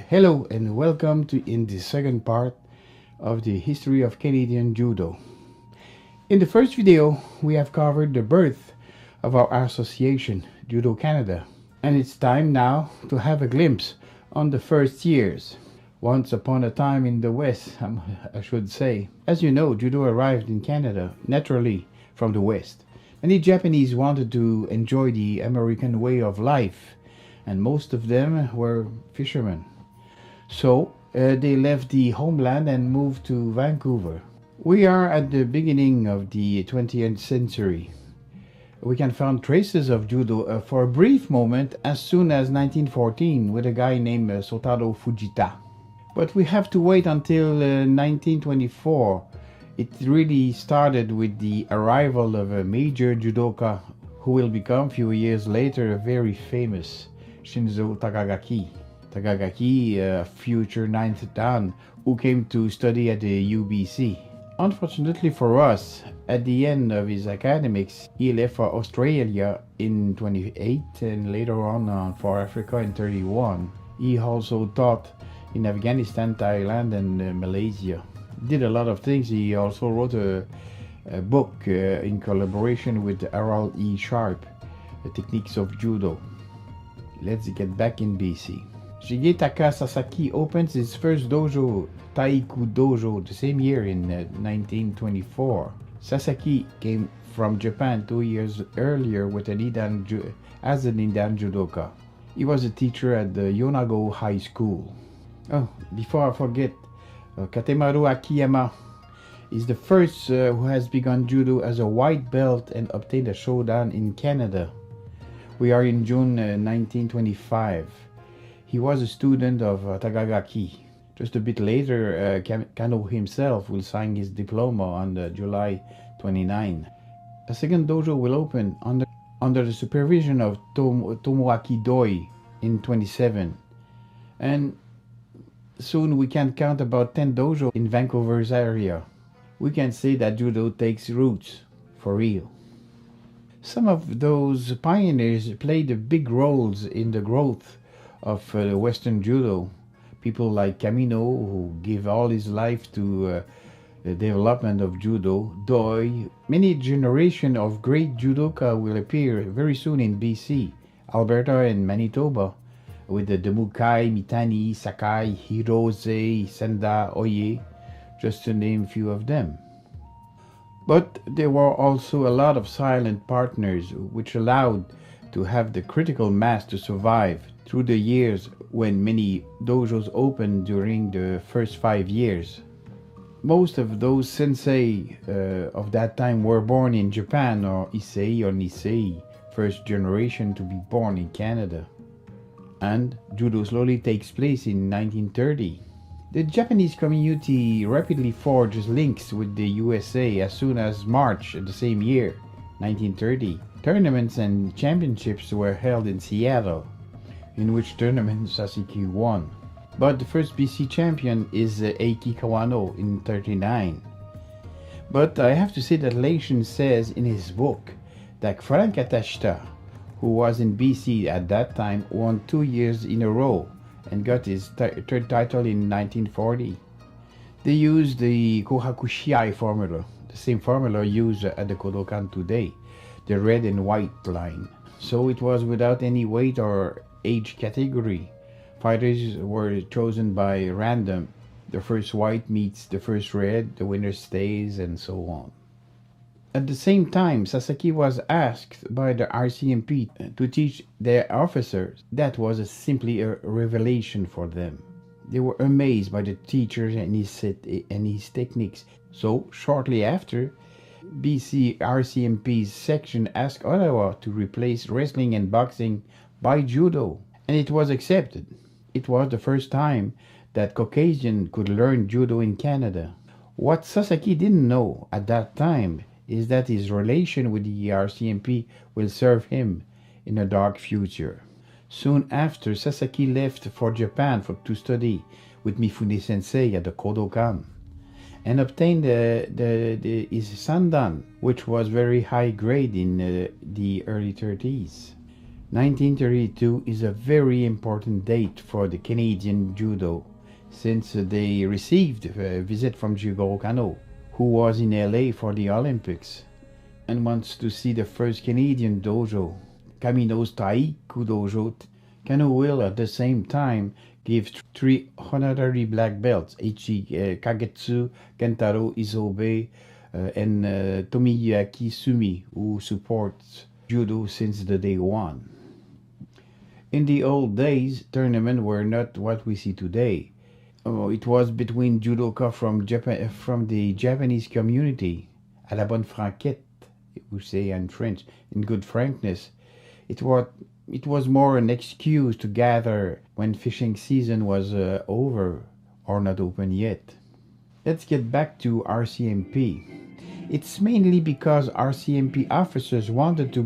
Hello and welcome to in the second part of the history of Canadian Judo. In the first video, we have covered the birth of our association, Judo Canada, and it's time now to have a glimpse on the first years. Once upon a time in the West, I should say. As you know, Judo arrived in Canada naturally from the West. Many Japanese wanted to enjoy the American way of life, and most of them were fishermen. So they left the homeland and moved to Vancouver. We are at the beginning of the 20th century. We can find traces of Judo for a brief moment as soon as 1914 with a guy named Sotaro Fujita. But we have to wait until 1924. It really started with the arrival of a major judoka who will become a few years later very famous, Shinzo Takagaki. Takagaki, a future 9th Dan, who came to study at the UBC. Unfortunately for us, at the end of his academics, he left for Australia in 28 and later on for Africa in 31. He also taught in Afghanistan, Thailand and Malaysia. Did a lot of things. He also wrote a book in collaboration with Harold E. Sharp, The Techniques of Judo. Let's get back in BC. Shigetaka Sasaki opens his first dojo, Taiku Dojo, the same year in 1924. Sasaki came from Japan 2 years earlier with as an Nidan judoka. He was a teacher at the Yonago High School. Oh, before I forget, Katemaru Akiyama is the first who has begun judo as a white belt and obtained a shodan in Canada. We are in June 1925. He was a student of Takagaki. Just a bit later, Kano himself will sign his diploma on July 29. A second dojo will open under the supervision of Tomoaki Doi in 27. And soon we can count about 10 dojos in Vancouver's area. We can say that judo takes roots, for real. Some of those pioneers played big roles in the growth of Western judo. People like Kamino, who gave all his life to the development of judo, Doi. Many generations of great judoka will appear very soon in BC, Alberta and Manitoba, with the Demukai, Mitani, Sakai, Hirose, Senda, Oye, just to name a few of them. But there were also a lot of silent partners which allowed to have the critical mass to survive through the years when many dojos opened during the first 5 years. Most of those sensei of that time were born in Japan or Issei or Nisei, first generation to be born in Canada. And judo slowly takes place in 1930. The Japanese community rapidly forges links with the USA as soon as March the same year, 1930. Tournaments and championships were held in Seattle, in which tournament Sasaki won. But the first BC champion is Eiki Kawano in 39. But I have to say that Leishin says in his book that Frank Atashita, who was in BC at that time, won 2 years in a row and got his third title in 1940. They used the Kohakushiai formula, the same formula used at the Kodokan today, the red and white line. So it was without any weight or age category. Fighters were chosen by random. The first white meets the first red, the winner stays, and so on. At the same time, Sasaki was asked by the RCMP to teach their officers. That was simply a revelation for them. They were amazed by the teacher and his techniques. So, shortly after, BC RCMP's section asked Ottawa to replace wrestling and boxing by judo, and it was accepted. It was the first time that Caucasian could learn judo in Canada. What Sasaki didn't know at that time is that his relation with the RCMP will serve him in a dark future. Soon after, Sasaki left for Japan to study with Mifune Sensei at the Kodokan and obtained his sandan, which was very high grade in the early 30s. 1932 is a very important date for the Canadian Judo since they received a visit from Jigoro Kano, who was in LA for the Olympics and wants to see the first Canadian dojo, Kamino's Taiku Dojo. Kano will at the same time give three honorary black belts, Kagetsu, Kentaro Isobe, and Tomiyuki Sumi, who supports judo since the day one. In the old days, tournaments were not what we see today. Oh, it was between judoka from the Japanese community, à la bonne franquette, we say in French, in good frankness. It was more an excuse to gather when fishing season was over or not open yet. Let's get back to RCMP. It's mainly because RCMP officers wanted to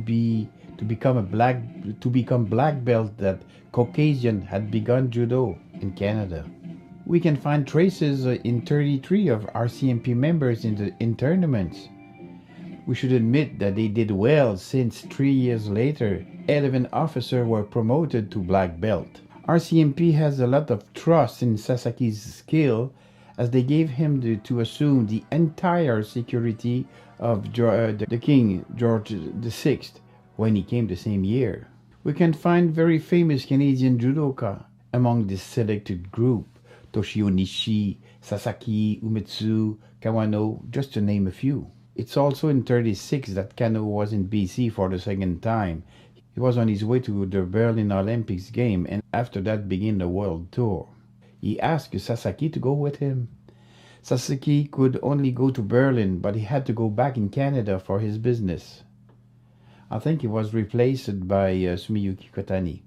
become black belt that Caucasian had begun judo in Canada. We can find traces in 33 of RCMP members in tournaments. We should admit that they did well since 3 years later, 11 officers were promoted to black belt. RCMP has a lot of trust in Sasaki's skill as they gave him to assume the entire security of the King George VI when he came the same year. We can find very famous Canadian judoka among this selected group. Toshio Nishi, Sasaki, Umetsu, Kawano, just to name a few. It's also in 36 that Kano was in BC for the second time. He was on his way to the Berlin Olympics game and after that began the world tour. He asked Sasaki to go with him. Sasaki could only go to Berlin, but he had to go back in Canada for his business. I think he was replaced by Sumiyuki Kotani.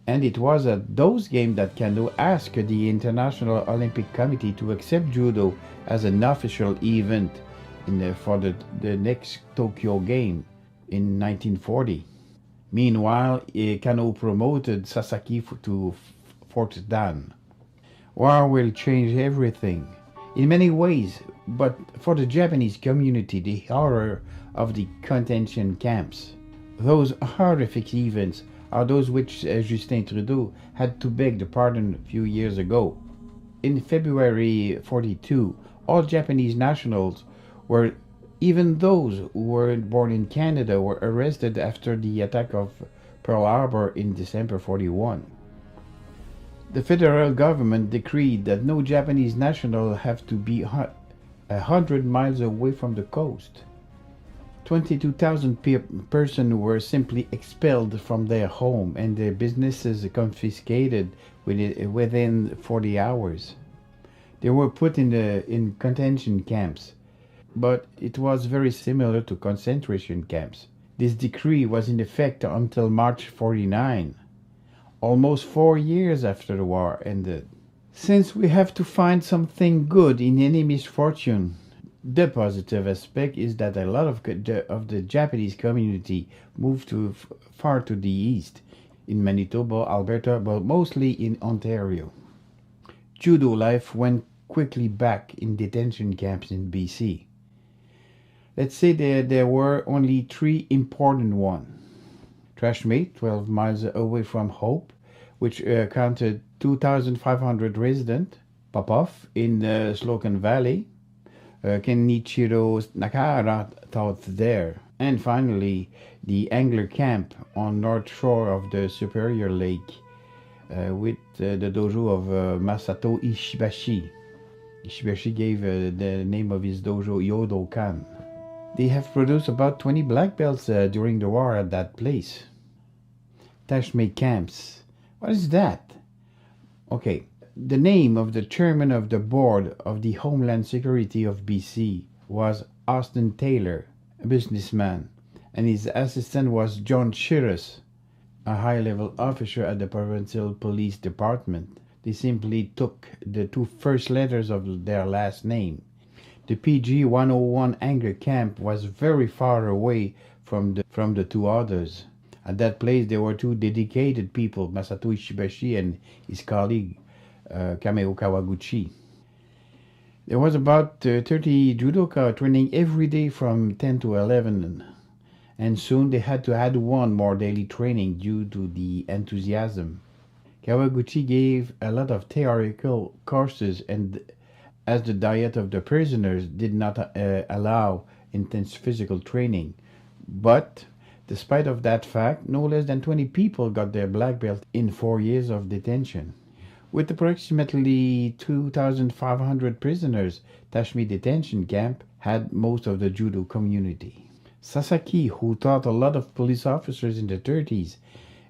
And it was at those games that Kano asked the International Olympic Committee to accept judo as an official event for the next Tokyo game in 1940. Meanwhile, Kano promoted Sasaki to fourth dan. War will change everything in many ways, but for the Japanese community, the horror of the contention camps, those horrific events, are those which Justin Trudeau had to beg the pardon a few years ago. In February 42, all Japanese nationals even those who were born in Canada, were arrested after the attack of Pearl Harbor in December 41. The federal government decreed that no Japanese national have to be 100 miles away from the coast. 22,000 persons were simply expelled from their home and their businesses confiscated within 40 hours. They were put in contention camps, but it was very similar to concentration camps. This decree was in effect until March 49, almost 4 years after the war ended. Since we have to find something good in any misfortune, the positive aspect is that a lot of the Japanese community moved far to the east, in Manitoba, Alberta, but mostly in Ontario. Judo life went quickly back in detention camps in BC. Let's say there were only 3 important ones. Trashmate, 12 miles away from Hope, which counted 2,500 residents. Popov in Slocan Valley. Kenichiro Nakahara taught there. And finally, the Angler Camp on north shore of the Superior Lake with the dojo of Masato Ishibashi. Ishibashi gave the name of his dojo Yodokan. They have produced about 20 black belts during the war at that place. Tashmate camps. What is that? Okay, the name of the chairman of the board of the Homeland Security of BC was Austin Taylor, a businessman, and his assistant was John Shiras, a high-level officer at the Provincial Police Department. They simply took the 2 first letters of their last name. The PG 101 Angler Camp was very far away from the 2 others. At that place there were 2 dedicated people, Masato Ishibashi and his colleague Kameo Kawaguchi. There was about 30 judoka training every day from 10 to 11, and soon they had to add one more daily training due to the enthusiasm. Kawaguchi gave a lot of theoretical courses, and as the diet of the prisoners did not allow intense physical training. But despite of that fact, no less than 20 people got their black belt in 4 years of detention. With approximately 2,500 prisoners, Tashmi detention camp had most of the judo community. Sasaki, who taught a lot of police officers in the 30s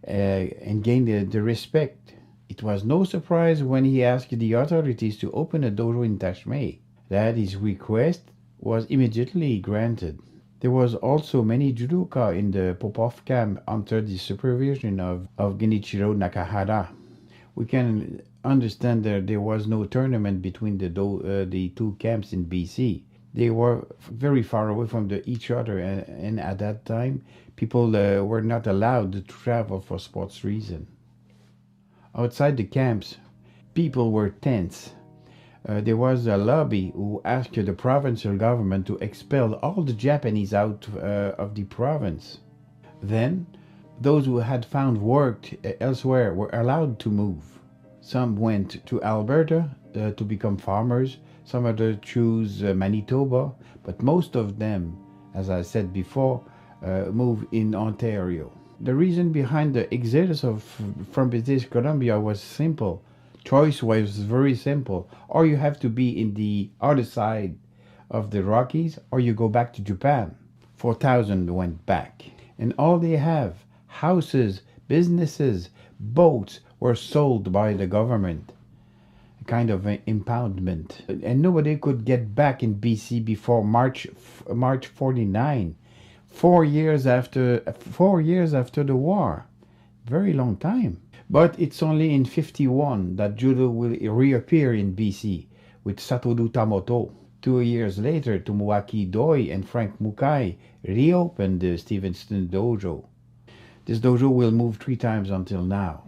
and gained the respect, it was no surprise when he asked the authorities to open a dojo in Tashme that his request was immediately granted. There was also many judoka in the Popov camp under the supervision of Genichiro Nakahara. We can understand that there was no tournament between the two camps in BC. They were very far away from each other, and at that time, people were not allowed to travel for sports reasons. Outside the camps, people were tense. There was a lobby who asked the provincial government to expel all the Japanese out of the province. Then, those who had found work elsewhere were allowed to move. Some went to Alberta to become farmers, some others chose Manitoba, but most of them, as I said before, moved in Ontario. The reason behind the exodus from British Columbia was simple. Choice was very simple. Or you have to be in the other side of the Rockies, or you go back to Japan. 4,000 went back. And all they have, houses, businesses, boats, were sold by the government. A kind of an impoundment. And nobody could get back in BC before March 49. 4 years after the war. Very long time. But it's only in 51 that judo will reappear in BC with Satoru Tamoto. 2 years later, Tomoaki Doi and Frank Mukai reopened the Stevenson Dojo. This dojo will move 3 times until now.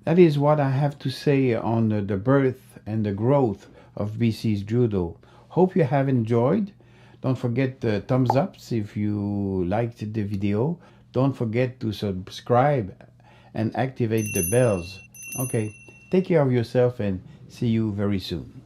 That is what I have to say on the birth and the growth of BC's judo. Hope you have enjoyed. Don't forget the thumbs ups if you liked the video. Don't forget to subscribe and activate the bells. Okay, take care of yourself and see you very soon.